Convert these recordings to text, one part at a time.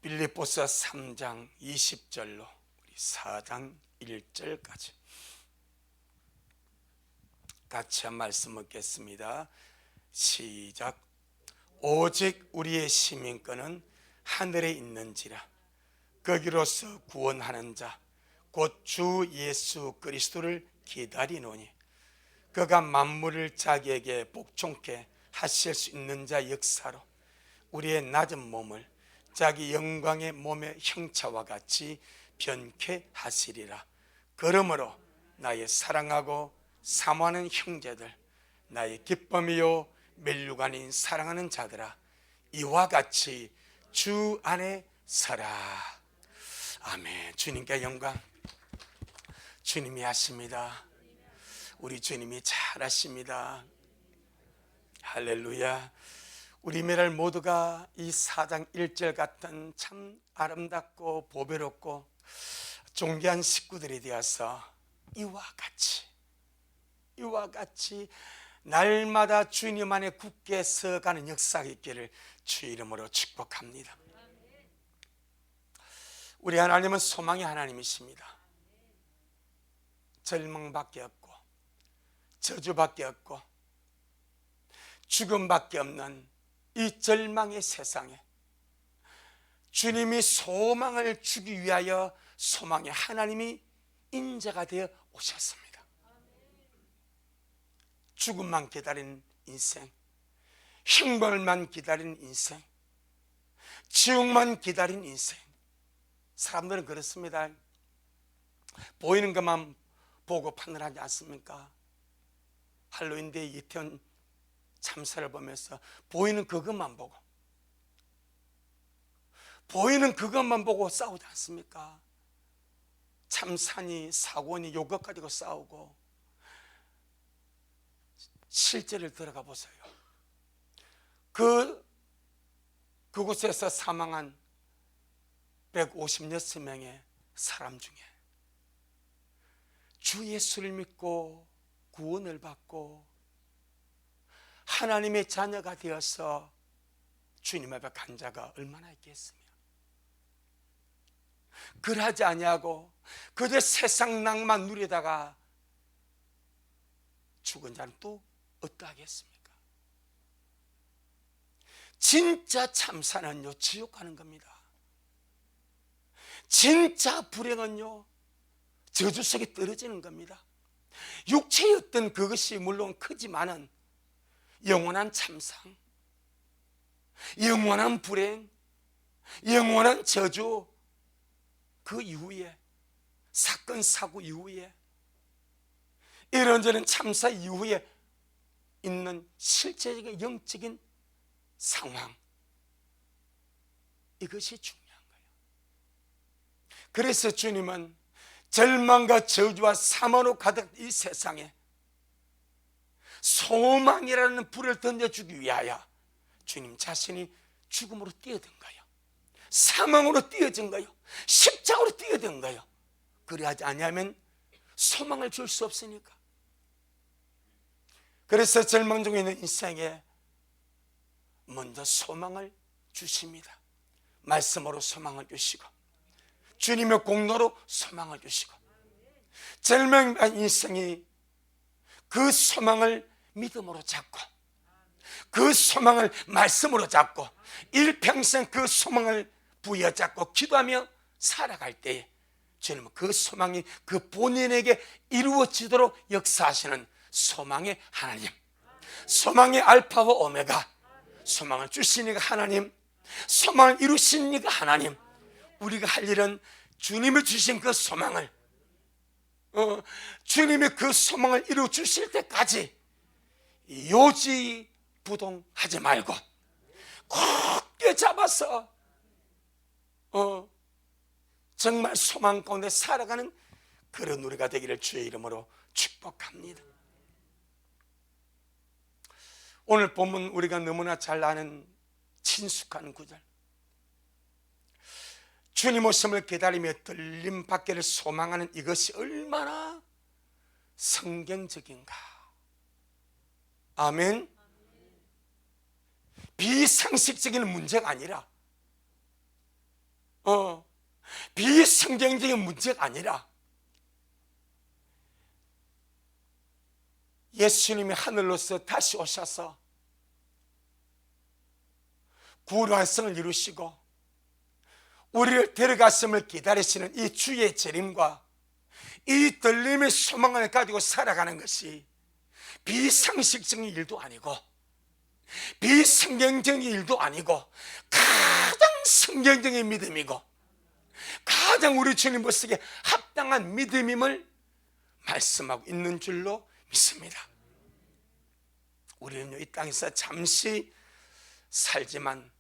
빌립보서 3장 20절로 우리 4장 1절까지 같이 한 말씀 읽겠습니다. 시작. 오직 우리의 시민권은 하늘에 있는지라. 거기로서 구원하는 자 곧 주 예수 그리스도를 기다리노니 그가 만물을 자기에게 복종케 하실 수 있는 자 역사로 우리의 낮은 몸을 자기 영광의 몸의 형체와 같이 변케 하시리라. 그러므로 나의 사랑하고 사모하는 형제들, 나의 기쁨이요 멸류관인 사랑하는 자들아, 이와 같이 주 안에 서라. 아멘. 주님께 영광. 주님이 하십니다. 우리 주님이 잘하십니다. 할렐루야. 우리 메랄 모두가 이 4장 1절 같은 참 아름답고 보배롭고 존귀한 식구들이 되어서 이와 같이 날마다 주님 안에 굳게 서가는 역사가 있기를 주 이름으로 축복합니다. 우리 하나님은 소망의 하나님이십니다. 절망밖에 없고 저주밖에 없고 죽음밖에 없는 이 절망의 세상에 주님이 소망을 주기 위하여 소망의 하나님이 인자가 되어 오셨습니다. 죽음만 기다린 인생, 형벌만 기다린 인생, 지옥만 기다린 인생. 사람들은 그렇습니다. 보이는 것만 보고 판단하지 않습니까? 할로윈데이 이태원 참사를 보면서 보이는 그것만 보고 싸우지 않습니까? 참사니 사고니 요것 가지고 싸우고, 실제를 들어가 보세요. 그곳에서 사망한 156명의 사람 중에 주 예수를 믿고 구원을 받고 하나님의 자녀가 되어서 주님 앞에 간 자가 얼마나 있겠습니까? 그러하지 아니하고 그저 세상 낭만 누리다가 죽은 자는 또 어떠하겠습니까? 진짜 참사는요, 지옥 가는 겁니다. 진짜 불행은요, 저주 속에 떨어지는 겁니다. 육체의 어떤 그것이 물론 크지만은 영원한 참상, 영원한 불행, 영원한 저주, 그 이후에 사건 사고 이후에 이런저런 참사 이후에 있는 실제적인 영적인 상황, 이것이 중요한 거예요. 그래서 주님은 절망과 저주와 사망으로 가득 이 세상에 소망이라는 불을 던져주기 위하여 주님 자신이 죽음으로 뛰어든 거예요. 사망으로 뛰어든 거예요. 십자가로 뛰어든 거예요. 그리하지 아니하면 소망을 줄 수 없으니까. 그래서 절망 중에 있는 인생에 먼저 소망을 주십니다. 말씀으로 소망을 주시고 주님의 공로로 소망을 주시고, 절망한 인생이 그 소망을 믿음으로 잡고 그 소망을 말씀으로 잡고 일평생 그 소망을 부여잡고 기도하며 살아갈 때에 주님은 그 소망이 그 본인에게 이루어지도록 역사하시는 소망의 하나님, 소망의 알파와 오메가, 소망을 주시니까 하나님, 소망을 이루시니까 하나님, 우리가 할 일은 주님이 주신 그 소망을 주님이 그 소망을 이루어 주실 때까지 요지부동하지 말고 굳게 잡아서 정말 소망 가운데 살아가는 그런 우리가 되기를 주의 이름으로 축복합니다. 오늘 본문 우리가 너무나 잘 아는 친숙한 구절, 주님 오심을 기다리며 들림 받기를 소망하는 이것이 얼마나 성경적인가. 아멘. 비상식적인 문제가 아니라 비성경적인 문제가 아니라 예수님이 하늘로서 다시 오셔서 구원 완성을 이루시고 우리를 데려갔음을 기다리시는 이 주의 재림과 이 들림의 소망을 가지고 살아가는 것이 비상식적인 일도 아니고 비성경적인 일도 아니고 가장 성경적인 믿음이고 가장 우리 주님 보시기에 합당한 믿음임을 말씀하고 있는 줄로 믿습니다. 우리는 이 땅에서 잠시 살지만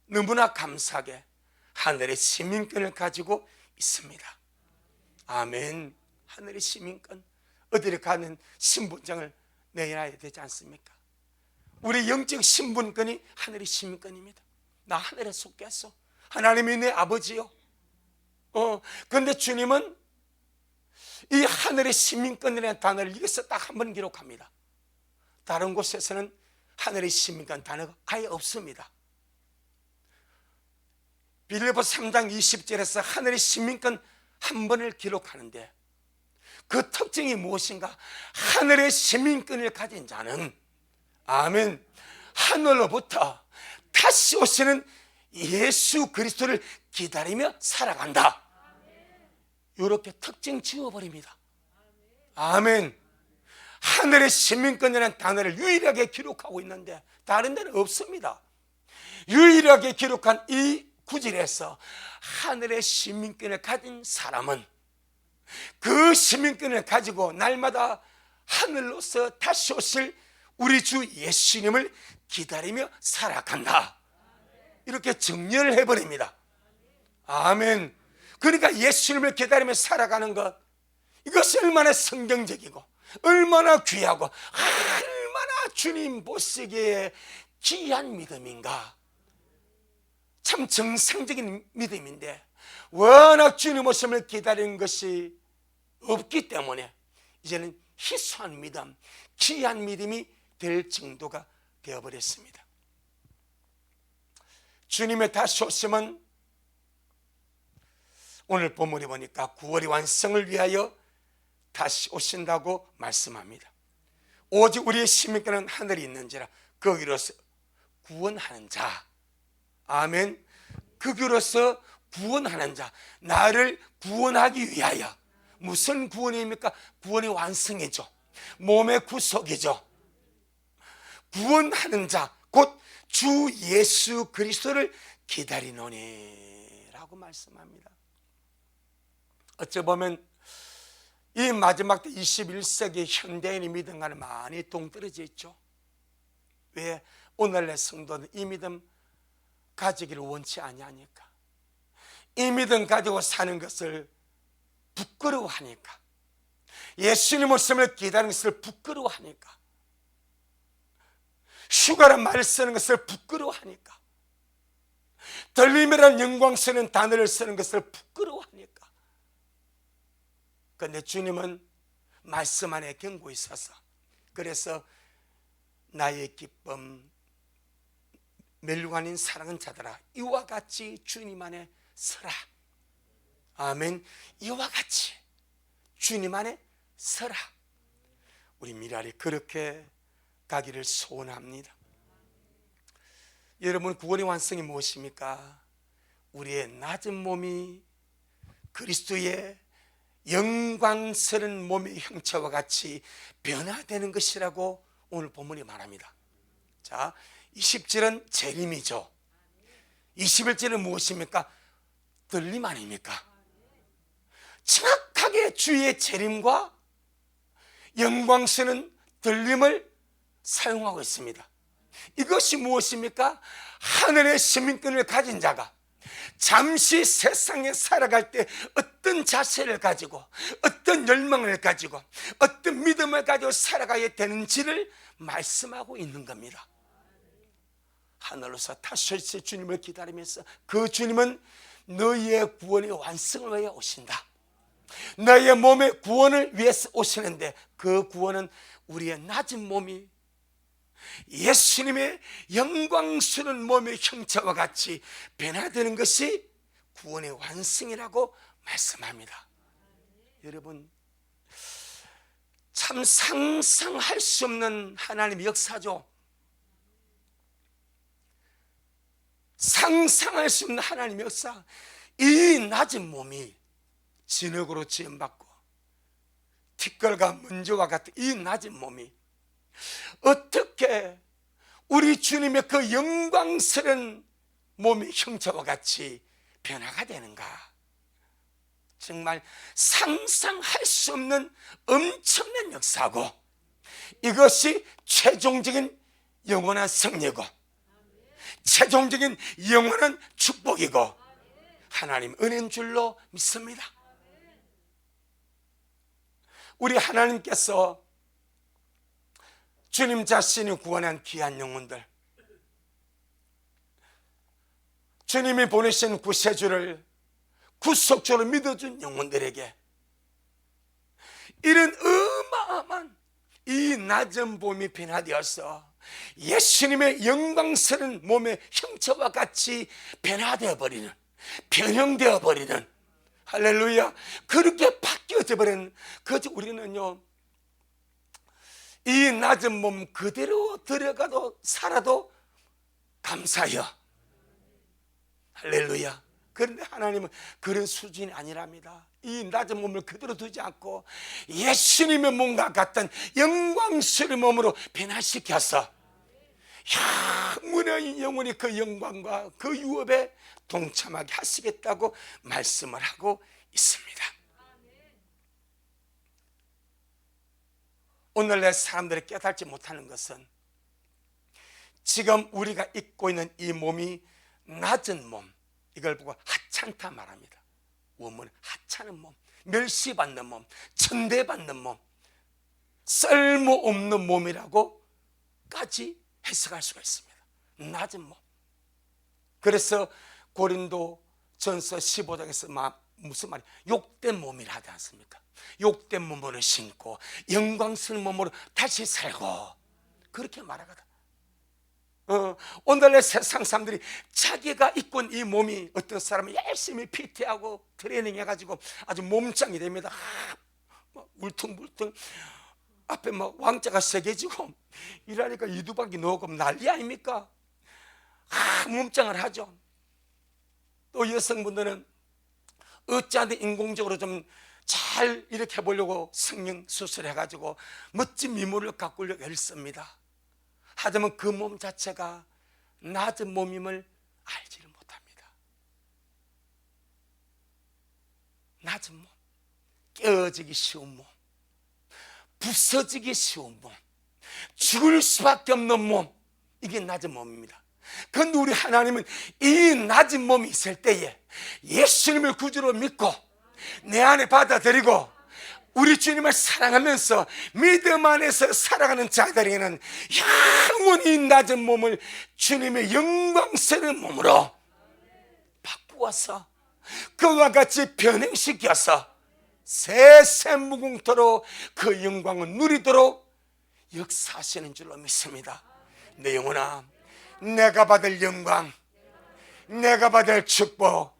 너무나 감사하게 하늘의 시민권을 가지고 있습니다. 아멘. 하늘의 시민권, 어디를 가는 신분증을 내놔야 되지 않습니까? 우리 영적 신분권이 하늘의 시민권입니다. 나 하늘에 속했어. 하나님이 내 아버지요. 그런데 주님은 이 하늘의 시민권이라는 단어를 여기서 딱 한 번 기록합니다. 다른 곳에서는 하늘의 시민권 단어가 아예 없습니다. 빌립보서 3장 20절에서 하늘의 시민권 한 번을 기록하는데 그 특징이 무엇인가? 하늘의 시민권을 가진 자는 아멘, 하늘로부터 다시 오시는 예수 그리스도를 기다리며 살아간다. 이렇게 특징 지어버립니다. 아멘. 하늘의 시민권이라는 단어를 유일하게 기록하고 있는데 다른 데는 없습니다. 유일하게 기록한 이 구절에서 하늘의 시민권을 가진 사람은 그 시민권을 가지고 날마다 하늘로서 다시 오실 우리 주 예수님을 기다리며 살아간다. 이렇게 정리를 해버립니다. 아멘. 그러니까 예수님을 기다리며 살아가는 것, 이것이 얼마나 성경적이고 얼마나 귀하고 얼마나 주님 보시기에 귀한 믿음인가. 참 정상적인 믿음인데 워낙 주님 오심을 기다리는 것이 없기 때문에 이제는 희소한 믿음, 귀한 믿음이 될 정도가 되어버렸습니다. 주님의 다시 오심은 오늘 본문에 보니까 9월의 완성을 위하여 다시 오신다고 말씀합니다. 오직 우리의 시민권은 하늘에 있는지라 거기로서 구원하는 자. 아멘. 거기로서 구원하는 자, 나를 구원하기 위하여. 무슨 구원입니까? 구원의 완성이죠. 몸의 구속이죠. 구원하는 자, 곧 주 예수 그리스도를 기다리노니 라고 말씀합니다. 어찌 보면 이 마지막 때 21세기 현대인의 믿음과는 많이 동떨어져 있죠. 왜? 오늘날 성도는 이 믿음 가지기를 원치 아니하니까, 이 믿음 가지고 사는 것을 부끄러워하니까, 예수님 오심을 기다리는 것을 부끄러워하니까, 휴가란 말을 쓰는 것을 부끄러워하니까, 들림이라는 영광스러운 단어를 쓰는 것을 부끄러워하니까. 그런데 주님은 말씀 안에 경고 있어서, 그래서 나의 기쁨 멸류관인 사랑은 자들아 이와 같이 주님 안에 서라. 아멘. 이와 같이 주님 안에 서라. 우리 미랄이 그렇게 가기를 소원합니다. 여러분, 구원의 완성이 무엇입니까? 우리의 낮은 몸이 그리스도의 영광스러운 몸의 형체와 같이 변화되는 것이라고 오늘 본문이 말합니다. 자, 20절은 재림이죠. 21절은 무엇입니까? 들림 아닙니까? 정확하게 주의 재림과 영광스러운 들림을 사용하고 있습니다. 이것이 무엇입니까? 하늘의 시민권을 가진 자가 잠시 세상에 살아갈 때 어떤 자세를 가지고 어떤 열망을 가지고 어떤 믿음을 가지고 살아가야 되는지를 말씀하고 있는 겁니다. 하늘로서 다시 오실 주님을 기다리면서 그 주님은 너희의 구원의 완성을 위해 오신다. 너희의 몸의 구원을 위해서 오시는데 그 구원은 우리의 낮은 몸이 예수님의 영광스러운 몸의 형체와 같이 변화되는 것이 구원의 완성이라고 말씀합니다. 여러분, 참 상상할 수 없는 하나님의 역사죠. 상상할 수 없는 하나님의 역사. 이 낮은 몸이 진흙으로 지음받고 티끌과 먼지와 같은 이 낮은 몸이 어떻게 우리 주님의 그 영광스러운 몸의 형체와 같이 변화가 되는가? 정말 상상할 수 없는 엄청난 역사고, 이것이 최종적인 영원한 승리고 최종적인 영원한 축복이고 하나님 은혜인 줄로 믿습니다. 우리 하나님께서 주님 자신이 구원한 귀한 영혼들, 주님이 보내신 구세주를 구속주로 믿어준 영혼들에게 이런 어마어마한 이 낮은 몸이 변화되어서 예수님의 영광스러운 몸의 형체와 같이 변화되어 버리는, 변형되어 버리는, 할렐루야, 그렇게 바뀌어져 버리는, 그저 우리는요 이 낮은 몸 그대로 들어가도 살아도 감사해요. 할렐루야. 그런데 하나님은 그런 수준이 아니랍니다. 이 낮은 몸을 그대로 두지 않고 예수님의 몸과 같은 영광스러운 몸으로 변화시켜서 영원히 그 영광과 그 유업에 동참하게 하시겠다고 말씀을 하고 있습니다. 오늘날 사람들이 깨닫지 못하는 것은 지금 우리가 입고 있는 이 몸이 낮은 몸, 이걸 보고 하찮다 말합니다. 원문은 하찮은 몸, 멸시받는 몸, 천대받는 몸, 쓸모없는 몸이라고까지 해석할 수가 있습니다. 낮은 몸. 그래서 고린도 전서 15장에서 무슨 말이에요? 욕된 몸이라 하지 않습니까? 욕된 몸으로 신고 영광스러운 몸으로 다시 살고, 그렇게 말하거든. 오늘날 세상 사람들이 자기가 입고 있는 이 몸이, 어떤 사람은 열심히 PT하고 트레이닝 해가지고 아주 몸짱이 됩니다. 막 울퉁불퉁 앞에 막 왕자가 새겨지고 이러니까 이두박이 넣고 난리 아닙니까? 몸짱을 하죠. 또 여성분들은 어찌하든 인공적으로 좀 잘 이렇게 해보려고 성형 수술해가지고 멋진 미모를 가꾸려고 애씁니다. 하지만 그 몸 자체가 낮은 몸임을 알지를 못합니다. 낮은 몸, 깨어지기 쉬운 몸, 부서지기 쉬운 몸, 죽을 수밖에 없는 몸, 이게 낮은 몸입니다. 그런데 우리 하나님은 이 낮은 몸이 있을 때에 예수님을 구주로 믿고 내 안에 받아들이고 우리 주님을 사랑하면서 믿음 안에서 살아가는 자들에게는 영원히 낮은 몸을 주님의 영광스러운 몸으로 바꾸어서 그와 같이 변형시켜서 세세무궁토록 그 영광을 누리도록 역사하시는 줄로 믿습니다. 내 영혼아, 내가 받을 영광, 내가 받을 축복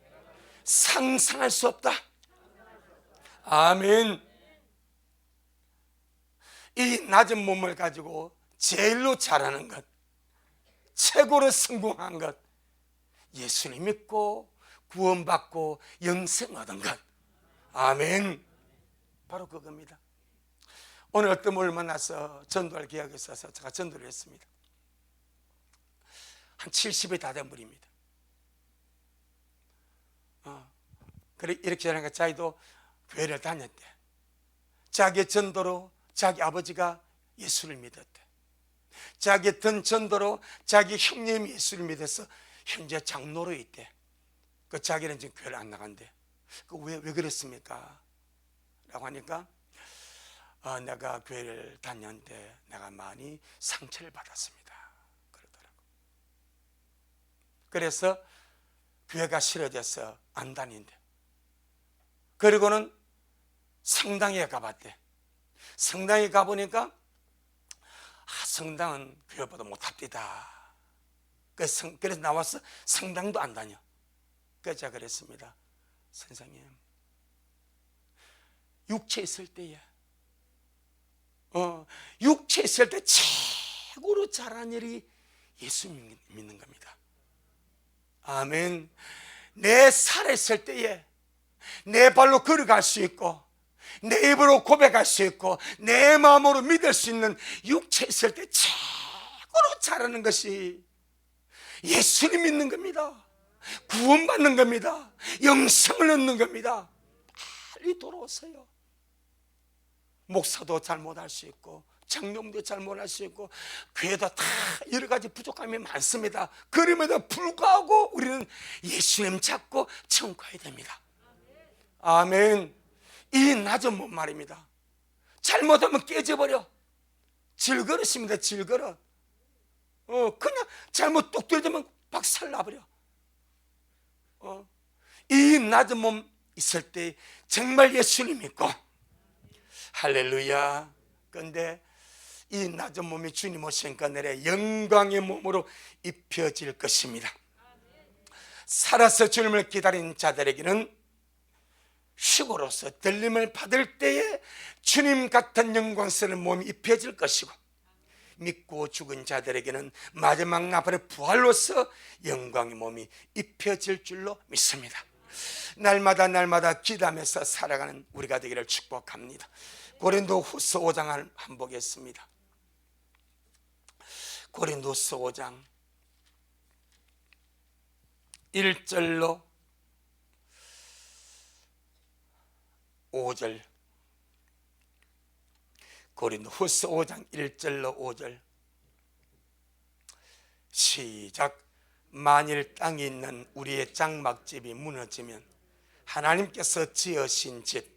상상할 수 없다. 아멘. 이 낮은 몸을 가지고 제일로 잘하는 것, 최고로 성공한 것, 예수님 믿고 구원받고 영생 얻은 것. 아멘. 바로 그겁니다. 오늘 어떤 분을 만나서 전도할 계획이 있어서 제가 전도를 했습니다. 한 70이 다 된 분입니다. 그래 이렇게 전하니까 자기도 교회를 다녔대. 자기 전도로 자기 아버지가 예수를 믿었대. 자기 던 전도로 자기 형님이 예수를 믿어서 현재 장로로 있대. 그 자기는 지금 교회를 안 나간대. 왜 그랬습니까? 라고 하니까 내가 교회를 다녔는데 내가 많이 상처를 받았습니다. 그러더라고. 그래서 교회가 싫어져서 안 다닌대. 그리고는 성당에 가봤대. 성당에 가보니까 성당은 교회보다 못합니다. 그래서 나와서 성당도 안 다녀. 그자 그랬습니다. 선생님, 육체 있을 때에 육체 있을 때 최고로 잘한 일이 예수 믿는 겁니다. 아멘. 내 살아있을 때에 내 발로 걸어갈 수 있고 내 입으로 고백할 수 있고 내 마음으로 믿을 수 있는 육체 있을 때 최고로 잘하는 것이 예수님 믿는 겁니다. 구원받는 겁니다. 영생을 얻는 겁니다. 빨리 돌아오세요. 목사도 잘못할 수 있고 장로도 잘못할 수 있고 교회도 다 여러 가지 부족함이 많습니다. 그럼에도 불구하고 우리는 예수님 잡고 천국 가야 됩니다. 아멘. 이 낮은 몸 말입니다. 잘못하면 깨져버려. 질그릇입니다. 질그릇. 그냥 잘못 뚝 떨어지면 박살나버려. 이 낮은 몸 있을 때 정말 예수님 믿고 할렐루야. 그런데 이 낮은 몸이 주님 오시니까 내래 영광의 몸으로 입혀질 것입니다. 살아서 주님을 기다린 자들에게는 휴거로서 들림을 받을 때에 주님 같은 영광스러운 몸이 입혀질 것이고, 믿고 죽은 자들에게는 마지막 나팔의 부활로서 영광의 몸이 입혀질 줄로 믿습니다. 날마다 날마다 기도하면서 살아가는 우리가 되기를 축복합니다. 고린도후서 5장 한번 보겠습니다. 고린도후서 5장 1절로 5절. 고린도후서 5장 1절로 5절. 시작. 만일 땅에 있는 우리의 장막집이 무너지면 하나님께서 지으신 집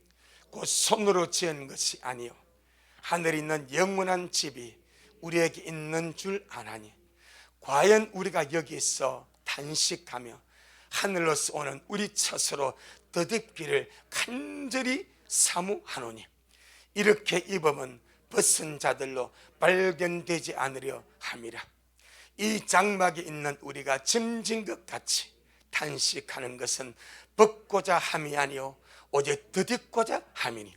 곧 손으로 지은 것이 아니요 하늘에 있는 영원한 집이 우리에게 있는 줄 아나니, 과연 우리가 여기서 단식하며 하늘로서 오는 우리 처소로 더딥기를 간절히 사모하노니, 이렇게 입으면 벗은 자들로 발견되지 않으려 함이라. 이 장막에 있는 우리가 짐진 것 같이 단식하는 것은 벗고자 함이 아니요 오직 더딥고자 함이니,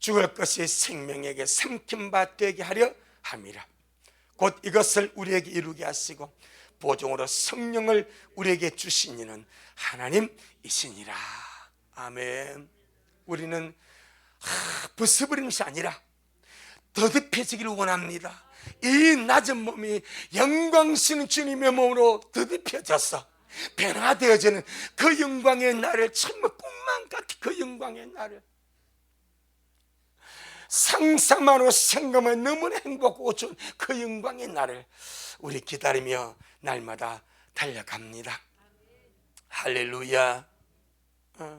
죽을 것이 생명에게 삼킨 바 되게 하려 함이라. 곧 이것을 우리에게 이루게 하시고 보종으로 성령을 우리에게 주신 이는 하나님이시니라. 아멘. 우리는 벗어버리는 것이 아니라 더딥혀지기를 원합니다. 이 낮은 몸이 영광스러운 주님의 몸으로 더딥혀져서 변화되어지는 그 영광의 날을, 정말 꿈만 같은 그 영광의 날을 상상만으로 생각하면 너무나 행복하고 좋은 그 영광의 날을 우리 기다리며 날마다 달려갑니다. 할렐루야.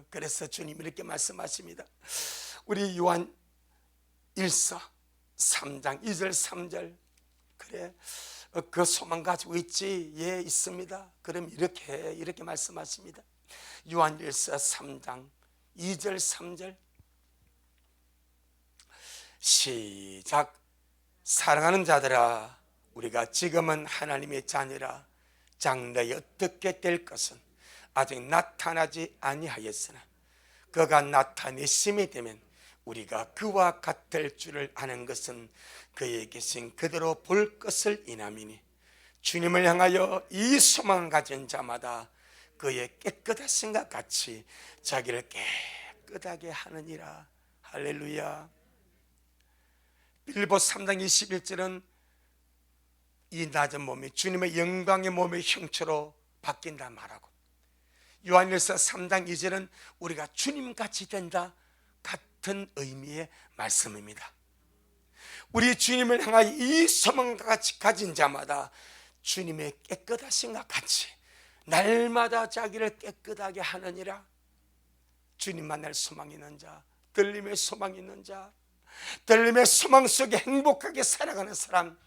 그래서 주님 이렇게 말씀하십니다. 우리 요한 1서 3장 2절 3절. 그래, 그 소망 가지고 있지? 예, 있습니다. 그럼 이렇게 말씀하십니다. 요한 1서 3장 2절 3절. 시작. 사랑하는 자들아, 우리가 지금은 하나님의 자녀라. 장래에 어떻게 될 것은 아직 나타나지 아니하였으나 그가 나타내심이 되면 우리가 그와 같을 줄을 아는 것은 그에 계신 그대로 볼 것을 인함이니, 주님을 향하여 이 소망을 가진 자마다 그의 깨끗하심과 같이 자기를 깨끗하게 하느니라. 할렐루야. 빌립보 3장 21절은 이 낮은 몸이 주님의 영광의 몸의 형체로 바뀐다 말하고, 요한일서 3장 2절은 우리가 주님같이 된다 같은 의미의 말씀입니다. 우리 주님을 향하여 이 소망과 같이 가진 자마다 주님의 깨끗하심과 같이 날마다 자기를 깨끗하게 하느니라. 주님 만날 소망이 있는 자, 들림의 소망이 있는 자, 들림의 소망 속에 행복하게 살아가는 사람,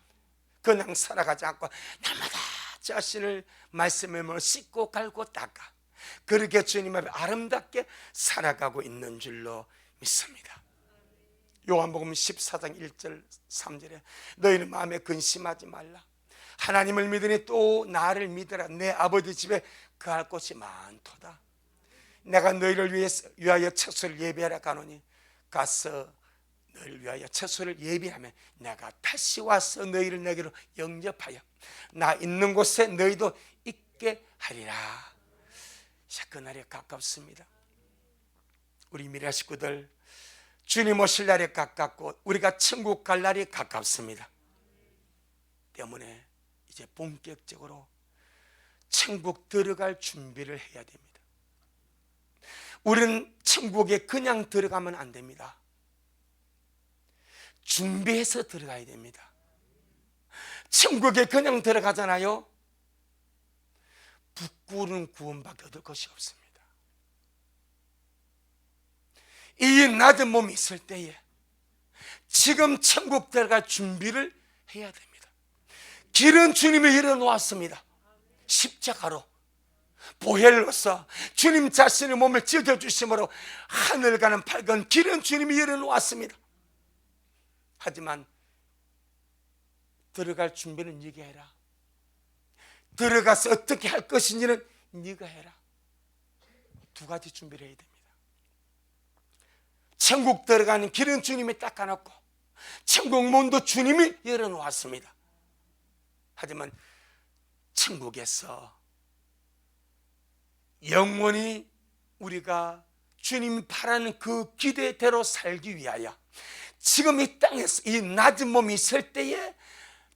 그냥 살아가지 않고 날마다 자신을 말씀의 몸을 씻고 갈고 닦아 그렇게 주님 앞에 아름답게 살아가고 있는 줄로 믿습니다. 요한복음 14장 1절 3절에 너희는 마음에 근심하지 말라. 하나님을 믿으니 또 나를 믿으라. 내 아버지 집에 거할 곳이 많도다. 내가 너희를 위하여 처소를 예비하라 가노니 가서 너희를 위하여 처소를 예비하면 내가 다시 와서 너희를 내게로 영접하여 나 있는 곳에 너희도 있게 하리라. 자, 그날이 가깝습니다. 우리 미래 식구들, 주님 오실 날이 가깝고 우리가 천국 갈 날이 가깝습니다. 때문에 이제 본격적으로 천국 들어갈 준비를 해야 됩니다. 우리는 천국에 그냥 들어가면 안 됩니다. 준비해서 들어가야 됩니다. 천국에 그냥 들어가잖아요. 부끄러운 구원밖에 얻을 것이 없습니다. 이 낮은 몸이 있을 때에 지금 천국 들어갈 준비를 해야 됩니다. 길은 주님이 열어놓았습니다. 십자가로 보혈로서 주님 자신의 몸을 찢어주심으로 하늘 가는 밝은 길은 주님이 열어놓았습니다. 하지만 들어갈 준비는 네가 해라. 들어가서 어떻게 할 것인지는 네가 해라. 두 가지 준비를 해야 됩니다. 천국 들어가는 길은 주님이 닦아놓고 천국 문도 주님이 열어놓았습니다. 하지만 천국에서 영원히 우리가 주님 바라는 그 기대대로 살기 위하여 지금 이 땅에서 이 낮은 몸이 있을 때에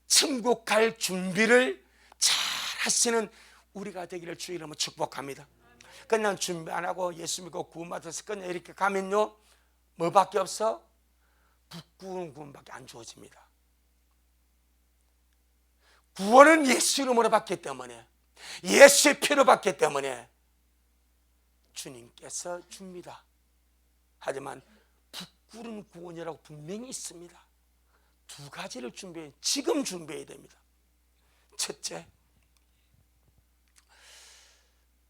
천국 갈 준비를 잘 하시는 우리가 되기를 주의 이름으로 축복합니다. 그냥 준비 안 하고 예수 믿고 구원받아서 그냥 이렇게 가면요, 뭐밖에 없어? 부끄러운 구원밖에 안 주어집니다. 구원은 예수 이름으로 받기 때문에, 예수의 피로 받기 때문에 주님께서 줍니다. 하지만 부끄러운 구원이라고 분명히 있습니다. 두 가지를 지금 준비해야 됩니다. 첫째,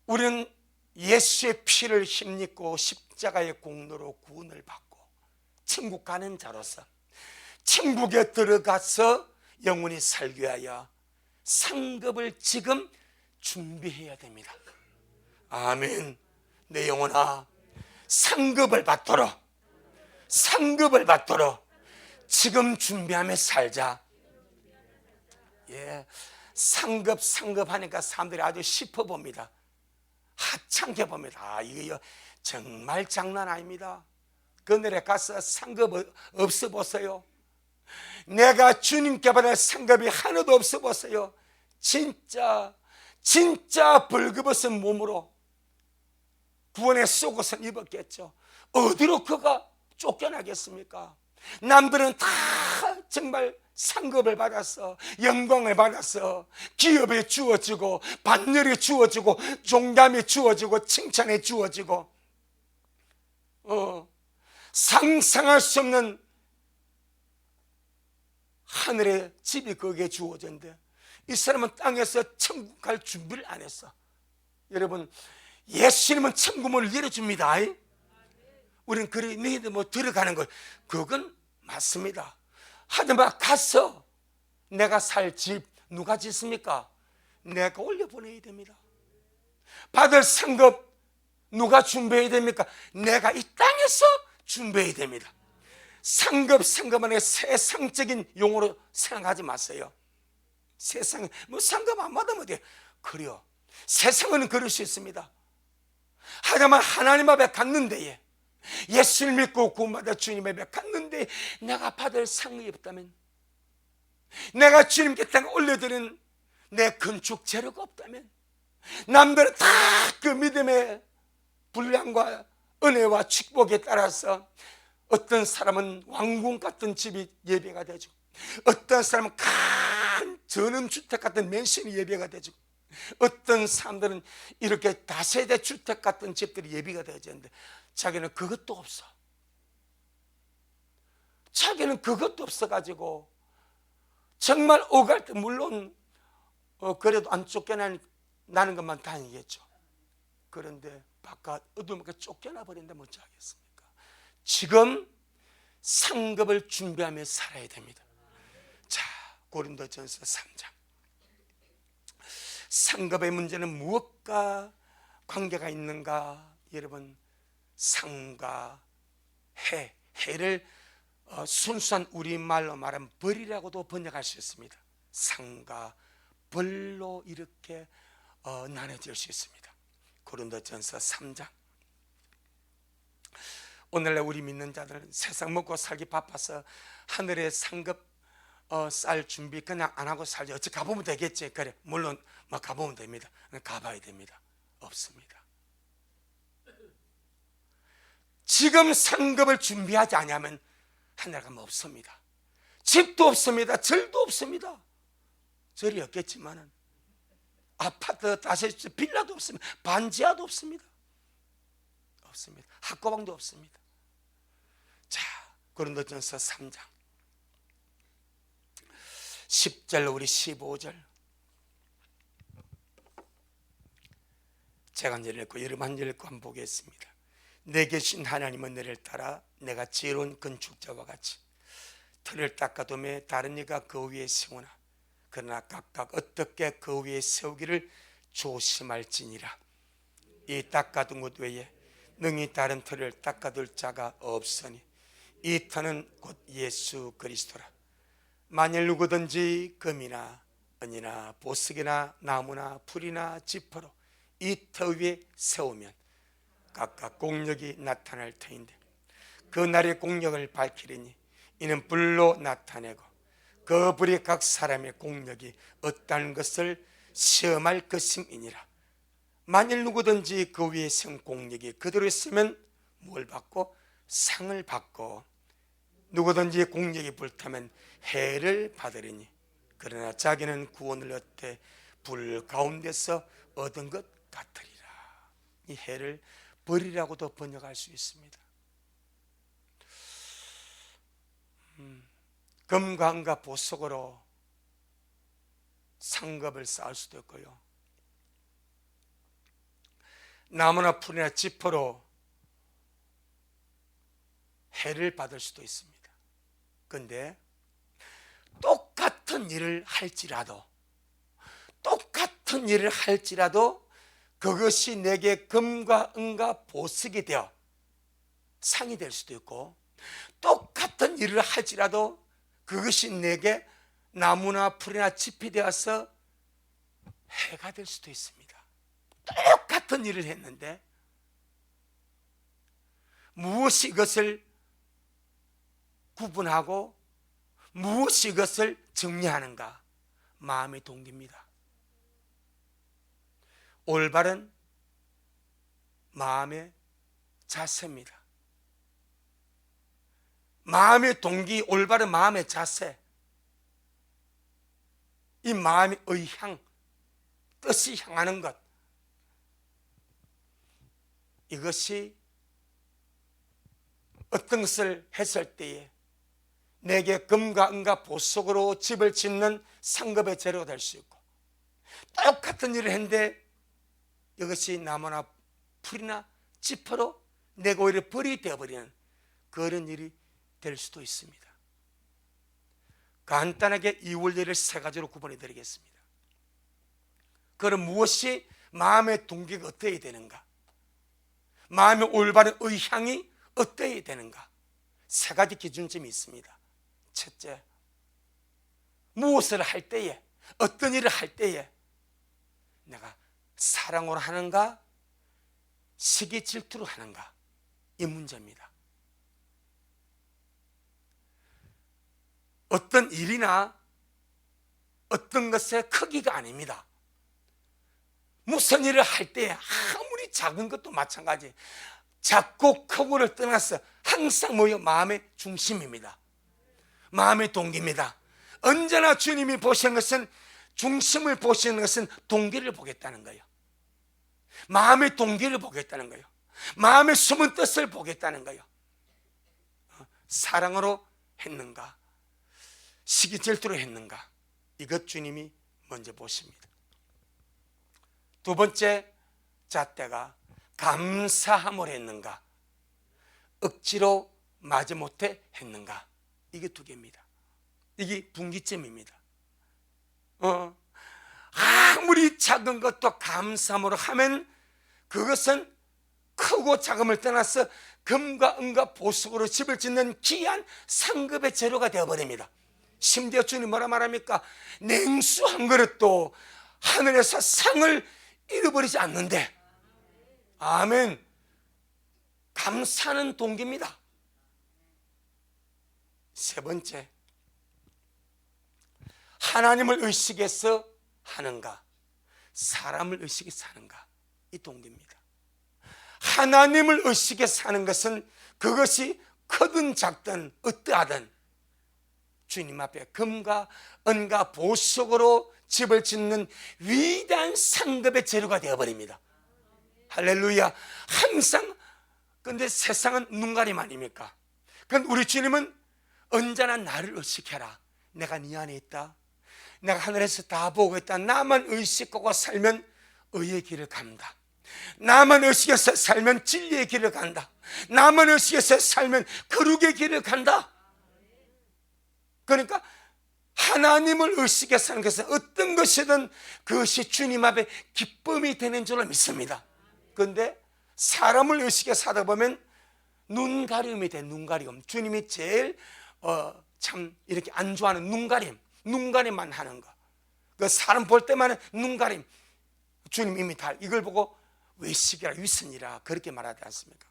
우리는 예수의 피를 힘입고 십자가의 공로로 구원을 받고 천국 가는 자로서 천국에 들어가서 영원히 살기 위하여 상급을 지금 준비해야 됩니다. 아멘. 내 영혼아, 상급을 받도록 지금 준비하며 살자. 예, 상급 하니까 사람들이 아주 싶어봅니다. 하찮게 봅니다. 아, 이거 정말 장난 아닙니다. 그늘에 가서 상급 없어 보세요. 내가 주님께 받을 상급이 하나도 없어 보세요. 진짜 벌거벗은 몸으로 구원의 속옷을 입었겠죠. 어디로 그가 쫓겨나겠습니까? 남들은 다 정말 상급을 받아서 영광을 받아서 기업이 주어지고 반열이 주어지고 종담이 주어지고 칭찬이 주어지고 상상할 수 없는 하늘의 집이 거기에 주어졌는데 이 사람은 땅에서 천국 갈 준비를 안 했어. 여러분, 예수님은 천국문을 열어줍니다. 우리는 그래 너희들 뭐 들어가는 걸 그건 맞습니다. 하지만 가서 내가 살 집 누가 짓습니까? 내가 올려보내야 됩니다. 받을 상급 누가 준비해야 됩니까? 내가 이 땅에서 준비해야 됩니다. 상급 안에 세상적인 용어로 생각하지 마세요. 세상 뭐 상급 안 받으면 돼. 그래요. 세상은 그럴 수 있습니다. 하지만 하나님 앞에 갔는데 예수를 믿고 구원받아 주님 앞에 갔는데 내가 받을 상이 없다면, 내가 주님께 땅에 올려드린 내 건축 재료가 없다면, 남들은 다 그 믿음의 분량과 은혜와 축복에 따라서 어떤 사람은 왕궁 같은 집이 예배가 되죠. 어떤 사람은 큰 전원주택 같은 맨션이 예배가 되죠. 어떤 사람들은 이렇게 다세대 주택 같은 집들이 예비가 되어지는데 자기는 그것도 없어. 자기는 그것도 없어가지고 정말 오갈 때 물론 그래도 안 쫓겨나는 것만 다행이겠죠. 그런데 바깥 어둠에 쫓겨나 버린다면 어쩌겠습니까? 지금 상급을 준비하며 살아야 됩니다. 자, 고린도전서 3장. 상급의 문제는 무엇과 관계가 있는가? 여러분, 상과 해, 해를 순수한 우리말로 말하면 벌이라고도 번역할 수 있습니다. 상과 벌로 이렇게 나눠질 수 있습니다. 고린도전서 3장. 오늘날 우리 믿는 자들은 세상 먹고 살기 바빠서 하늘의 상급 쌀 준비 그냥 안 하고 살지, 어찌 가보면 되겠지. 그래, 물론 막 가보면 됩니다. 가봐야 됩니다. 없습니다. 지금 상급을 준비하지 않으면 하늘 가면 없습니다. 집도 없습니다. 절도 없습니다. 절이 없겠지만은 아파트 다세대 빌라도 없습니다. 반지하도 없습니다. 없습니다. 학고방도 없습니다. 자, 고린도전서 3장 10절 우리 15절 제가 한 절 읽고 여러분 한 절 읽고 한번 보겠습니다. 내 계신 하나님은 너를 따라 내가 지혜로운 건축자와 같이 틀을 닦아두매 다른 이가 그 위에 세우나 그러나 각각 어떻게 그 위에 세우기를 조심할지니라. 이 닦아둔 것 외에 능히 다른 틀을 닦아둘 자가 없으니 이 터는 곧 예수 그리스도라. 만일 누구든지 금이나 은이나 보석이나 나무나 풀이나 지퍼로 이 터 위에 세우면 각각 공력이 나타날 터인데 그 날의 공력을 밝히리니 이는 불로 나타내고 그 불이 각 사람의 공력이 어떠한 것을 시험할 것임이니라. 만일 누구든지 그 위에 세운 공력이 그대로 있으면 뭘 받고? 상을 받고, 누구든지 공력이 불타면 해를 받으리니 그러나 자기는 구원을 얻되 불 가운데서 얻은 것 같으리라. 이 해를 벌이라고도 번역할 수 있습니다. 금과 은과 보석으로 상급을 쌓을 수도 있고요, 나무나 풀이나 지퍼로 해를 받을 수도 있습니다. 그런데 똑같은 일을 할지라도 그것이 내게 금과 은과 보석이 되어 상이 될 수도 있고, 똑같은 일을 할지라도 그것이 내게 나무나 풀이나 짚이 되어서 해가 될 수도 있습니다. 똑같은 일을 했는데 무엇이 이것을 구분하고 무엇이 이것을 정리하는가? 마음의 동기입니다. 올바른 마음의 자세입니다. 마음의 동기, 올바른 마음의 자세, 이 마음의 의향, 뜻이 향하는 것, 이것이 어떤 것을 했을 때에 내게 금과 은과 보석으로 집을 짓는 상급의 재료가 될 수 있고, 똑같은 일을 했는데 이것이 나무나 풀이나 지퍼로 내가 오히려 벌이 되어버리는 그런 일이 될 수도 있습니다. 간단하게 이 원리를 세 가지로 구분해 드리겠습니다. 그럼 무엇이 마음의 동기가 어떠해야 되는가? 마음의 올바른 의향이 어떠해야 되는가? 세 가지 기준점이 있습니다. 첫째, 무엇을 할 때에, 어떤 일을 할 때에 내가 사랑으로 하는가, 시기 질투로 하는가, 이 문제입니다. 어떤 일이나 어떤 것의 크기가 아닙니다. 무슨 일을 할 때 아무리 작은 것도 마찬가지, 작고 크고를 떠나서 항상 뭐요? 마음의 중심입니다. 마음의 동기입니다. 언제나 주님이 보시는 것은, 중심을 보시는 것은 동기를 보겠다는 거예요. 마음의 동기를 보겠다는 거예요. 마음의 숨은 뜻을 보겠다는 거예요. 사랑으로 했는가, 시기 질투로 했는가, 이것 주님이 먼저 보십니다. 두 번째 잣대가 감사함을 했는가, 억지로 마지못해 했는가, 이게 두 개입니다. 이게 분기점입니다. 아무리 작은 것도 감사함으로 하면 그것은 크고 작음을 떠나서 금과 은과 보석으로 집을 짓는 귀한 상급의 재료가 되어버립니다. 심지어 주님 뭐라 말합니까? 냉수 한 그릇도 하늘에서 상을 잃어버리지 않는데, 아멘. 감사하는 동기입니다. 세 번째, 하나님을 의식해서 하는가, 사람을 의식해서 하는가, 이 동기입니다. 하나님을 의식해서 하는 것은 그것이 크든 작든 어떠하든 주님 앞에 금과 은과 보석으로 집을 짓는 위대한 상급의 재료가 되어버립니다. 할렐루야. 항상. 근데 세상은 눈가림 아닙니까? 그런데 우리 주님은 언제나 나를 의식해라. 내가 네 안에 있다. 내가 하늘에서 다 보고 있다. 나만 의식하고 살면 의의 길을 간다. 나만 의식해서 살면 진리의 길을 간다. 나만 의식해서 살면 거룩의 길을 간다. 그러니까 하나님을 의식해서 사는 것은 어떤 것이든 그것이 주님 앞에 기쁨이 되는 줄로 믿습니다. 그런데 사람을 의식해서 사다 보면 눈가림이 돼. 눈가림. 주님이 제일 참 이렇게 안 좋아하는 눈가림만 하는 거. 그 사람 볼 때만 눈가림. 주님 이미 다 이걸 보고 외식이라 위선이라 그렇게 말하지 않습니까?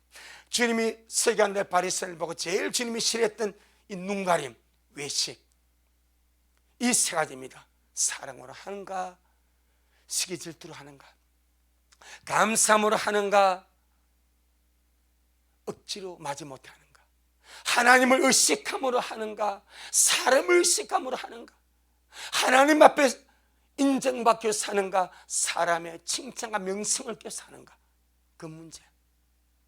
주님이 서기관들 바리새인을 보고 제일 주님이 싫어했던 이 눈가림, 외식, 이 세 가지입니다. 사랑으로 하는가, 시기 질투로 하는가, 감사함으로 하는가, 억지로 마지못해 하는가, 하나님을 의식함으로 하는가, 사람을 의식함으로 하는가, 하나님 앞에 인정받겨 사는가, 사람의 칭찬과 명성을 껴 사는가, 그 문제.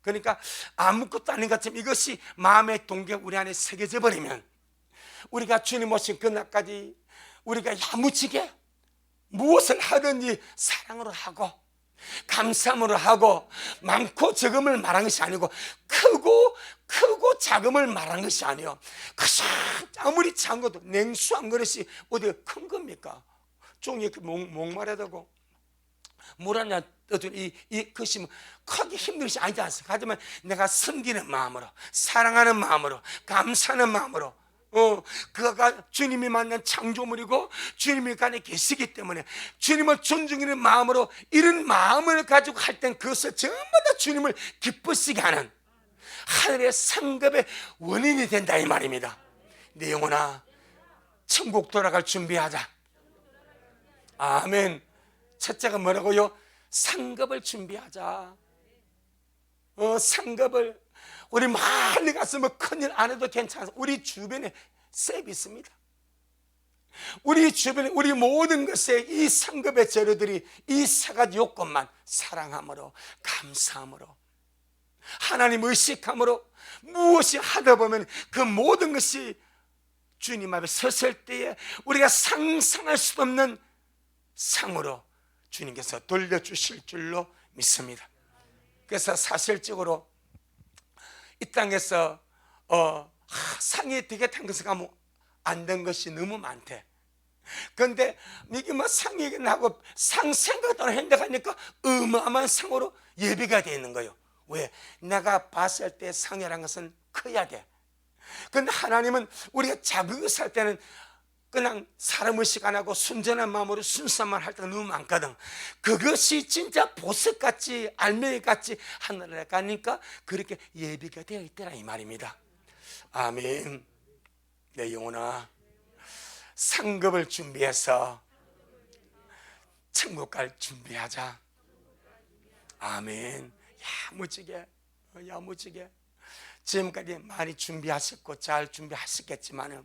그러니까 아무것도 아닌 것처럼 이것이 마음의 동기가 우리 안에 새겨져 버리면 우리가 주님 오신 그날까지 우리가 야무지게 무엇을 하든지 사랑으로 하고 감사함으로 하고, 많고 적음을 말한 것이 아니고 크고 작음을 말한 것이 아니요, 아무리 작은 것도 냉수 한 그릇이 어디가 큰 겁니까? 종이 이렇게 목마르다고 물 하나 떠주니 이 것이 크게 힘든 것이 아니지 않습니까? 하지만 내가 섬기는 마음으로, 사랑하는 마음으로, 감사하는 마음으로, 그가 주님이 만난 창조물이고 주님이 그 안에 계시기 때문에 주님을 존중하는 마음으로, 이런 마음을 가지고 할 땐 그것을 전부 다 주님을 기쁘시게 하는 하늘의 상급의 원인이 된다 이 말입니다. 내 영혼아, 천국 돌아갈 준비하자. 아멘. 첫째가 뭐라고요? 상급을 준비하자. 상급을. 우리 멀리 가서 뭐 큰일 안 해도 괜찮아서 우리 주변에 셉이 있습니다. 우리 주변에 우리 모든 것에 이 상급의 재료들이 이 세 가지 요건만, 사랑함으로, 감사함으로, 하나님 의식함으로 무엇이 하다 보면 그 모든 것이 주님 앞에 섰을 때에 우리가 상상할 수 없는 상으로 주님께서 돌려주실 줄로 믿습니다. 그래서 사실적으로 이 땅에서 상이 되겠다는 것을 가면 안 된 것이 너무 많대. 그런데 이게 뭐 상이 하고 상 생각도 안 했는데 가니까 어마어마한 상으로 예비가 되어 있는 거예요. 왜? 내가 봤을 때 상이라는 것은 커야 돼. 그런데 하나님은 우리가 작은 것을 할 때는 그냥 사람 의식 안 하고 순전한 마음으로 순수한 할 때가 너무 많거든. 그것이 진짜 보석같이 알맹이같이 하늘에 가니까 그렇게 예비가 되어 있더라 이 말입니다. 아멘. 내 영혼아, 상급을 준비해서 천국 갈 준비하자. 아멘. 야무지게 지금까지 많이 준비하셨고 잘 준비하셨겠지만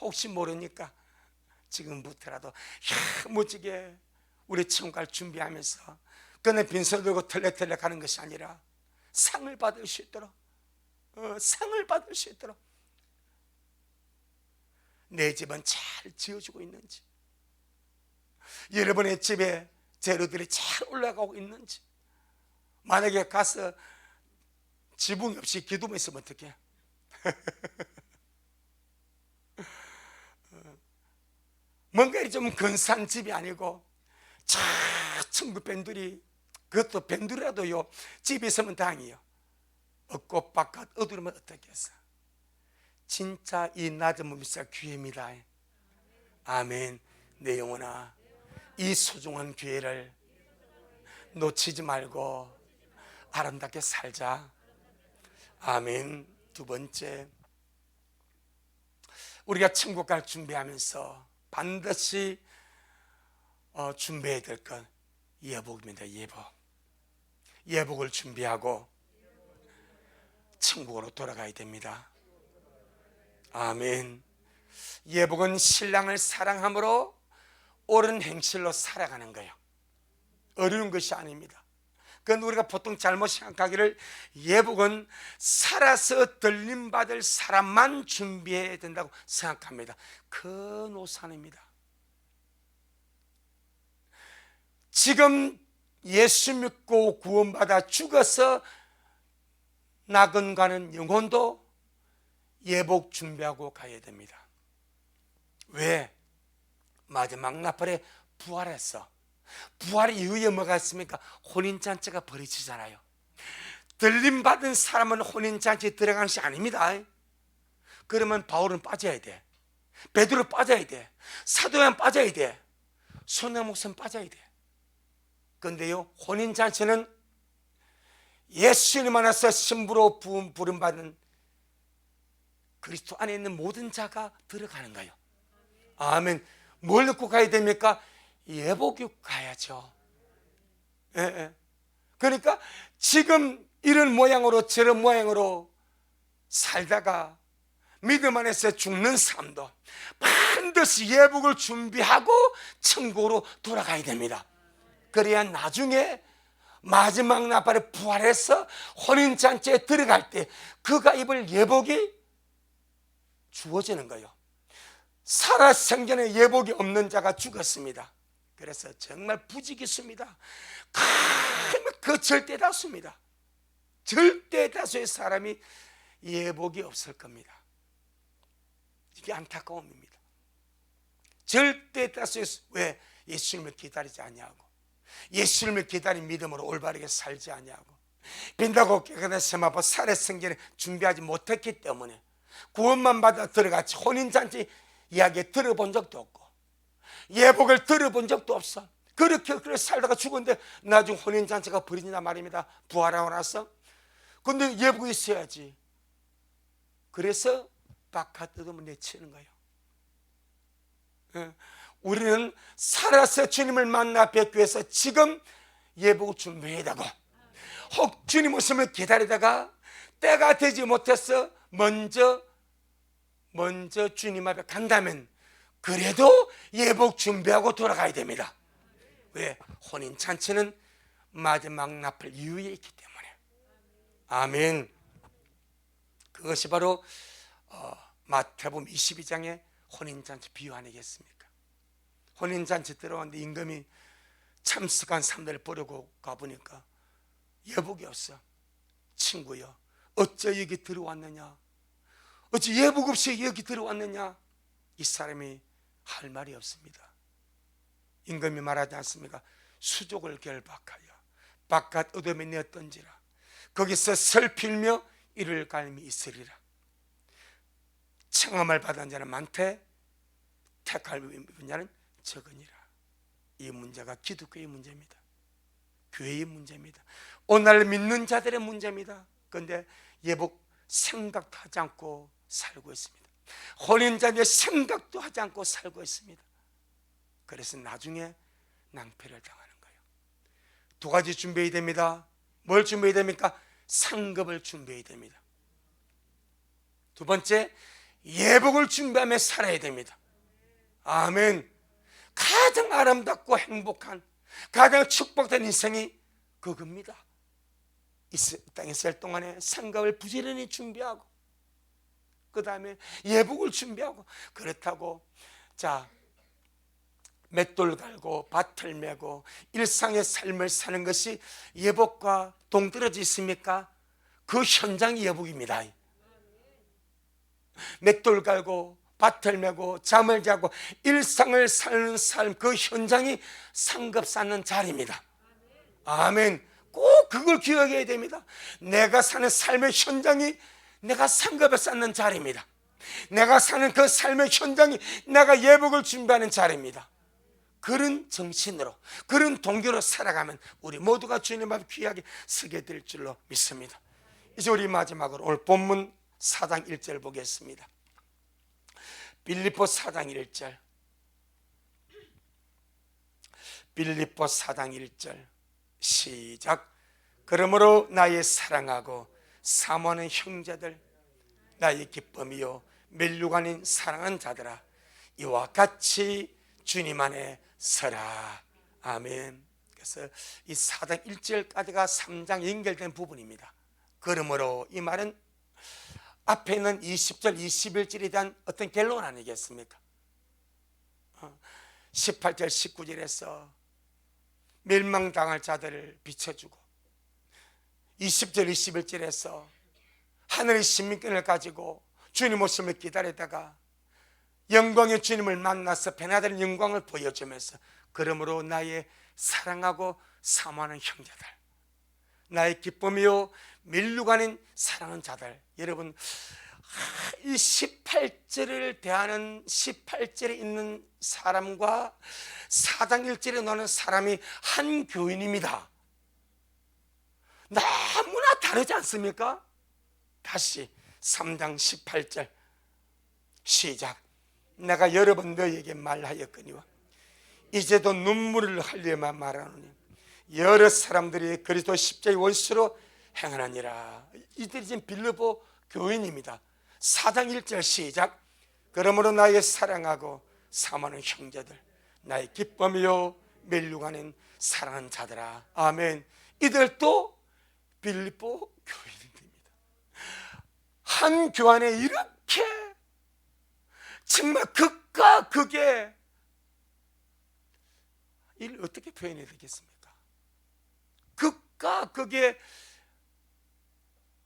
혹시 모르니까 지금부터라도 야무지게 우리 천국 갈 준비하면서 그는 빈손 들고 털레털레 가는 것이 아니라 상을 받을 수 있도록, 상을 받을 수 있도록 내 집은 잘 지어지고 있는지, 여러분의 집에 재료들이 잘 올라가고 있는지, 만약에 가서 지붕 없이 기둥만 있으면 어떡해? 뭔가 좀 근사한 집이 아니고 저 천국뱀들이 그것도 밴드라도요 집에 있으면 다행이요. 얻고 바깥 얻으면 어떻겠어. 진짜 이 낮은 몸이 진짜 기회입니다. 아멘. 내 영혼아, 이 소중한 기회를 놓치지 말고 아름답게 살자. 아멘. 두 번째, 우리가 천국 갈 준비하면서 반드시 준비해야 될 건 예복입니다. 예복을 준비하고 천국으로 돌아가야 됩니다. 아멘. 예복은 신랑을 사랑함으로 옳은 행실로 살아가는 거예요. 어려운 것이 아닙니다. 그건 우리가 보통 잘못 생각하기를 예복은 살아서 들림받을 사람만 준비해야 된다고 생각합니다. 큰 오산입니다. 지금 예수 믿고 구원받아 죽어서 낙원가는 영혼도 예복 준비하고 가야 됩니다. 왜? 마지막 나팔에 부활했어. 부활 이후에 뭐가 있습니까? 혼인잔치가 벌어지잖아요. 들림받은 사람은 혼인잔치에 들어가는 것이 아닙니다. 그러면 바울은 빠져야 돼. 베드로 빠져야 돼. 사도 요한 빠져야 돼. 손해 목사는 빠져야 돼. 그런데요, 혼인잔치는 예수님 안에서 신부로 부름받은 그리스도 안에 있는 모든 자가 들어가는 거예요. 아멘. 뭘 넣고 가야 됩니까? 예복이 가야죠. 예. 그러니까 지금 이런 모양으로 저런 모양으로 살다가 믿음 안에서 죽는 사람도 반드시 예복을 준비하고 천국으로 돌아가야 됩니다. 그래야 나중에 마지막 나팔에 부활해서 혼인잔치에 들어갈 때 그가 입을 예복이 주어지는 거예요. 살아생전에 예복이 없는 자가 죽었습니다. 그래서 정말 부지기수입니다. 그 절대다수입니다. 절대다수의 사람이 예복이 없을 겁니다. 이게 안타까움입니다. 절대다수의, 왜? 예수님을 기다리지 아니하고 예수님을 기다린 믿음으로 올바르게 살지 아니하고 빈다고 깨끗한 세마포 살아생전에 준비하지 못했기 때문에 구원만 받아 들어갔지 혼인잔치 이야기 들어본 적도 없고 예복을 들어본 적도 없어. 그렇게 살다가 죽었는데 나중에 혼인잔치가 벌어진단 말입니다. 부활하고 나서. 근데 예복이 있어야지. 그래서 바깥 뜯으면 내치는 거예요. 우리는 살아서 주님을 만나 뵙기 위해서 지금 예복을 준비해야 되고, 혹 주님 오심을 기다리다가 때가 되지 못해서 먼저 주님 앞에 간다면 그래도 예복 준비하고 돌아가야 됩니다. 왜? 혼인잔치는 마지막 나팔 이후에 있기 때문에. 아멘. 그것이 바로 마태복음 22장의 혼인잔치 비유 아니겠습니까? 혼인잔치 들어왔는데 임금이 참석한 사람들을 부르고 가보니까 예복이 없어. 친구여, 어째 여기 들어왔느냐? 어째 예복 없이 여기 들어왔느냐? 이 사람이 할 말이 없습니다. 임금이 말하지 않습니까? 수족을 결박하여 바깥 어둠에 내어 던지라. 거기서 슬피며 이를 갈미 있으리라. 청함을 받은 자는 많되 택할 분야는 적으니라. 이 문제가 기독교의 문제입니다. 교회의 문제입니다. 오늘 믿는 자들의 문제입니다. 그런데 예복 생각도 하지 않고 살고 있습니다. 혼인잔치에 생각도 하지 않고 살고 있습니다. 그래서 나중에 낭패를 당하는 거예요. 두 가지 준비해야 됩니다. 뭘 준비해야 됩니까? 상급을 준비해야 됩니다. 두 번째, 예복을 준비하며 살아야 됩니다. 아멘. 가장 아름답고 행복한, 가장 축복된 인생이 그겁니다. 이 땅에 살 동안에 상급을 부지런히 준비하고 그 다음에 예복을 준비하고, 그렇다고 자 맷돌 갈고 밭을 메고 일상의 삶을 사는 것이 예복과 동떨어져 있습니까? 그 현장이 예복입니다. 맷돌 갈고 밭을 메고 잠을 자고 일상을 사는 삶, 그 현장이 상급 쌓는 자리입니다. 아멘. 꼭 그걸 기억해야 됩니다. 내가 사는 삶의 현장이 내가 상급을 쌓는 자리입니다. 내가 사는 그 삶의 현장이 내가 예복을 준비하는 자리입니다. 그런 정신으로, 그런 동기로 살아가면 우리 모두가 주님 앞에 귀하게 서게 될 줄로 믿습니다. 이제 우리 마지막으로 오늘 본문 4장 1절 보겠습니다. 빌립보 4장 1절. 빌립보 4장 1절 시작. 그러므로 나의 사랑하고 사모하는 형제들, 나의 기쁨이요 멸류관인 사랑하는 자들아, 이와 같이 주님 안에 서라. 아멘. 그래서 이 4장 1절까지가 3장 연결된 부분입니다. 그러므로 이 말은 앞에 있는 20절 21절에 대한 어떤 결론 아니겠습니까? 18절 19절에서 멸망당할 자들을 비춰주고 20절 21절에서 하늘의 신민권을 가지고 주님 오심을 기다리다가 영광의 주님을 만나서 변화되는 영광을 보여주면서 그러므로 나의 사랑하고 사모하는 형제들, 나의 기쁨이요 밀루가는 사랑하는 자들. 여러분, 이 18절을 대하는 18절에 있는 사람과 4장 1절에 나오는 사람이 한 교인입니다. 너무나 다르지 않습니까? 다시 3장 18절 시작. 내가 여러 번 너희에게 말하였거니와 이제도 눈물을 흘려만 말하노니 여러 사람들이 그리스도 십자가의 원수로 행하느니라. 이들이 지금 빌립보 교인입니다. 4장 1절 시작. 그러므로 나의 사랑하고 사모하는 형제들, 나의 기쁨이요 멸류관인 사랑하는 자들아. 아멘. 이들도 빌립보 교인입니다. 한 교환에 이렇게 정말 극과 극의 이를 어떻게 표현해야 되겠습니까? 극과 극의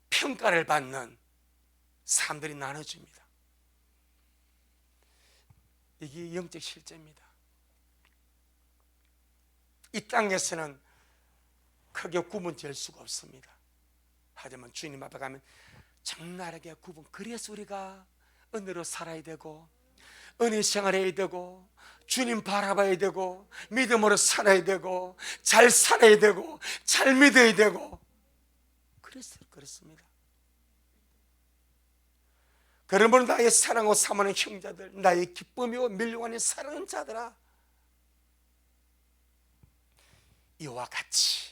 평가를 받는 사람들이 나눠집니다. 이게 영적 실제입니다. 이 땅에서는 크게 구분 지을 수가 없습니다. 하지만 주님 앞에 가면 적나라하게 구분. 그래서 우리가 은혜로 살아야 되고 은혜 생활해야 되고 주님 바라봐야 되고 믿음으로 살아야 되고 잘 살아야 되고 잘 믿어야 되고 그래서 그렇습니다. 그러므로 나의 사랑하고 사모하는 형제들, 나의 기쁨이고 밀려가는 사랑하는 자들아, 이와 같이.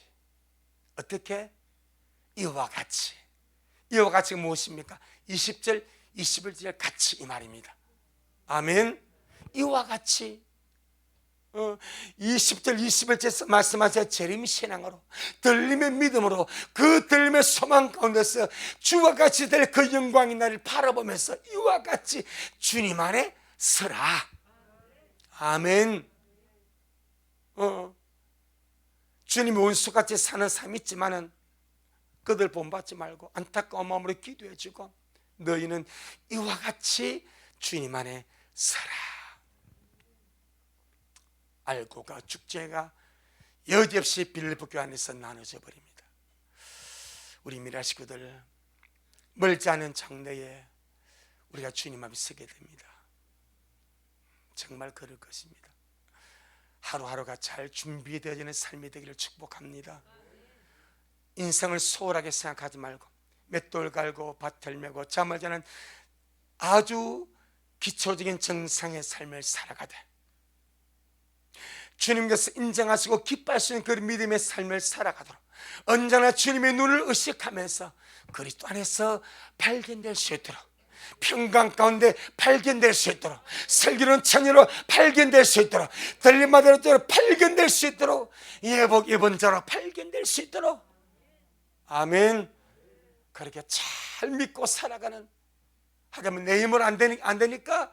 어떻게? 이와 같이. 이와 같이 무엇입니까? 20절 21절 같이 이 말입니다. 아멘. 이와 같이 20절 21절에서 말씀하신 재림 신앙으로 들림의 믿음으로 그 들림의 소망 가운데서 주와 같이 될 그 영광의 날을 바라보면서 이와 같이 주님 안에 서라. 아멘. 주님이 원수같이 사는 삶이 있지만은 그들 본받지 말고 안타까운 마음으로 기도해 주고 너희는 이와 같이 주님 안에 서라. 알고가 축제가 여지없이 빌립보 교회 안에서 나눠져 버립니다. 우리 미라 식구들, 멀지 않은 장래에 우리가 주님 앞에 서게 됩니다. 정말 그럴 것입니다. 하루하루가 잘 준비되어지는 삶이 되기를 축복합니다. 인생을 소홀하게 생각하지 말고 맷돌 갈고 밭을 메고 잠을 자는 아주 기초적인 정상의 삶을 살아가되 주님께서 인정하시고 기뻐하시는 그 믿음의 삶을 살아가도록 언제나 주님의 눈을 의식하면서 그리스도 안에서 발견될 수 있도록 평강 가운데 발견될 수 있도록 슬기로운 처녀로 발견될 수 있도록 들림마대로 발견될 수 있도록 예복 입은 자로 발견될 수 있도록 아멘. 그렇게 잘 믿고 살아가는 하자면 내 힘으로 안 되니까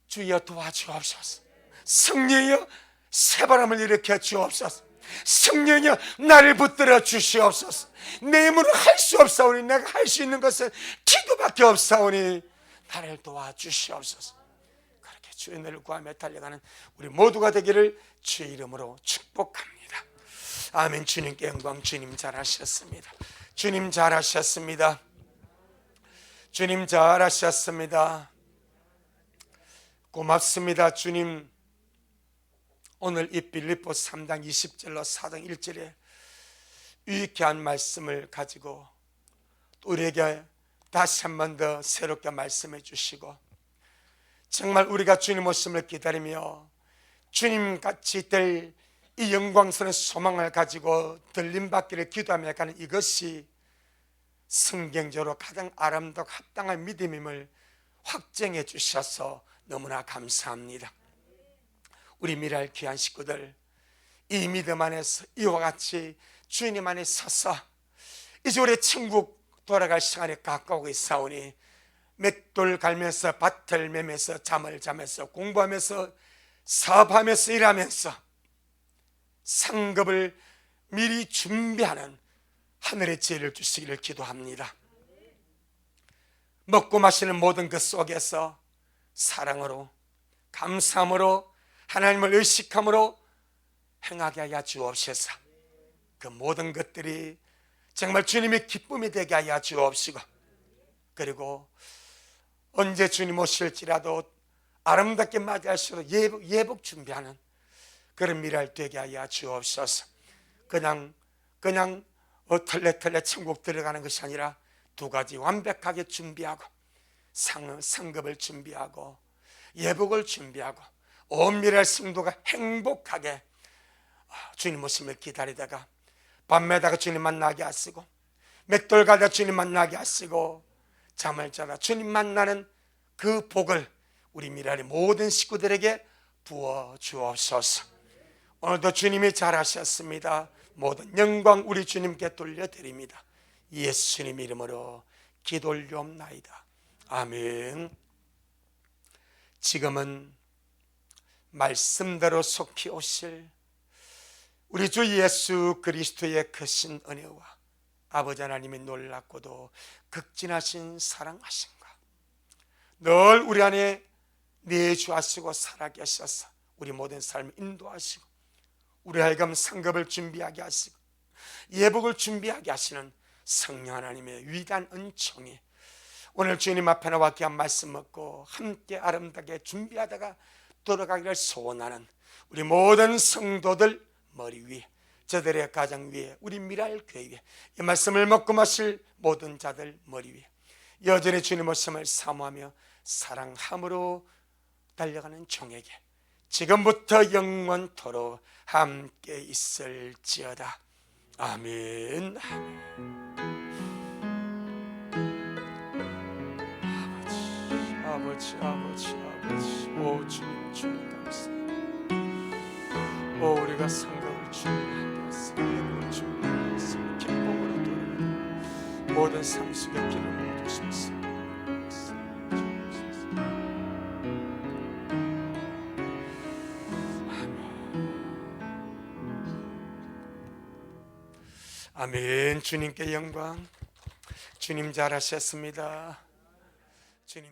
주여 도와주옵소서. 성령이여 새바람을 일으켜 주옵소서. 성령이여 나를 붙들어 주시옵소서. 내 힘으로 할 수 없사오니 내가 할 수 있는 것은 기도밖에 없사오니 나를 도와주시옵소서. 그렇게 주의 은혜를 구하며 달려가는 우리 모두가 되기를 주의 이름으로 축복합니다. 아멘. 주님께 영광. 주님 잘하셨습니다. 주님 잘하셨습니다. 주님 잘하셨습니다. 고맙습니다. 주님, 오늘 이 빌립보 3장 20절로 4장 1절에 유익한 말씀을 가지고 우리에게 다시 한 번 더 새롭게 말씀해 주시고, 정말 우리가 주님 오심을 기다리며 주님같이 될 이 영광스러운 소망을 가지고 들림받기를 기도하며 가는 이것이 성경적으로 가장 아름답고 합당한 믿음임을 확정해 주셔서 너무나 감사합니다. 우리 미랄 귀한 식구들, 이 믿음 안에서 이와 같이 주님 안에 서서 이제 우리 천국 돌아갈 시간이 가까우고 있사오니 맷돌 갈면서 밭을 매면서 잠을 자면서 공부하면서 사업하면서 일하면서 상급을 미리 준비하는 하늘의 지혜를 주시기를 기도합니다. 먹고 마시는 모든 것 속에서 사랑으로, 감사함으로, 하나님을 의식함으로 행하게 하여 주옵소서. 그 모든 것들이 정말 주님의 기쁨이 되게 하여 주옵시고, 그리고 언제 주님 오실지라도 아름답게 맞이할 수 있도록 예복 준비하는 그런 미래를 되게 하여 주옵소서. 그냥 털레털레 천국 들어가는 것이 아니라 두 가지 완벽하게 준비하고 상급을 준비하고 예복을 준비하고 온 미래의 성도가 행복하게 주님 오심을 기다리다가 밤매다가 주님 만나게 하시고 맷돌 가다 주님 만나게 하시고 잠을 자다 주님 만나는 그 복을 우리 미래의 모든 식구들에게 부어 주옵소서. 오늘도 주님이 잘하셨습니다. 모든 영광 우리 주님께 돌려드립니다. 예수님 이름으로 기도 올리옵나이다. 아멘. 지금은 말씀대로 속히 오실 우리 주 예수 그리스도의 크신 은혜와 아버지 하나님의 놀랍고도 극진하신 사랑하심과 늘 우리 안에 내주하시고 살아계셔서 우리 모든 삶을 인도하시고 우리 하여금 상급을 준비하게 하시고 예복을 준비하게 하시는 성령 하나님의 위대한 은총이 오늘 주님 앞에 나와 귀한 말씀 먹고 함께 아름답게 준비하다가 돌아가기를 소원하는 우리 모든 성도들 머리 위에, 저들의 가정 위에, 우리 미랄 교회 위에 이 말씀을 먹고 마실 모든 자들 머리 위에 여전히 주님 오심을 사모하며 사랑함으로 달려가는 종에게 지금부터 영원토록 함께 있을지어다. 아멘. 아버지 오 주님 감사합니다. 오 우리가 상급을 준비하게 하시고 예물을 준비하게 하시고 기쁨으로 돌아가는 모든 삶 속에 기름을 주소서. 아멘. 주님께 영광. 주님 잘하셨습니다. 주님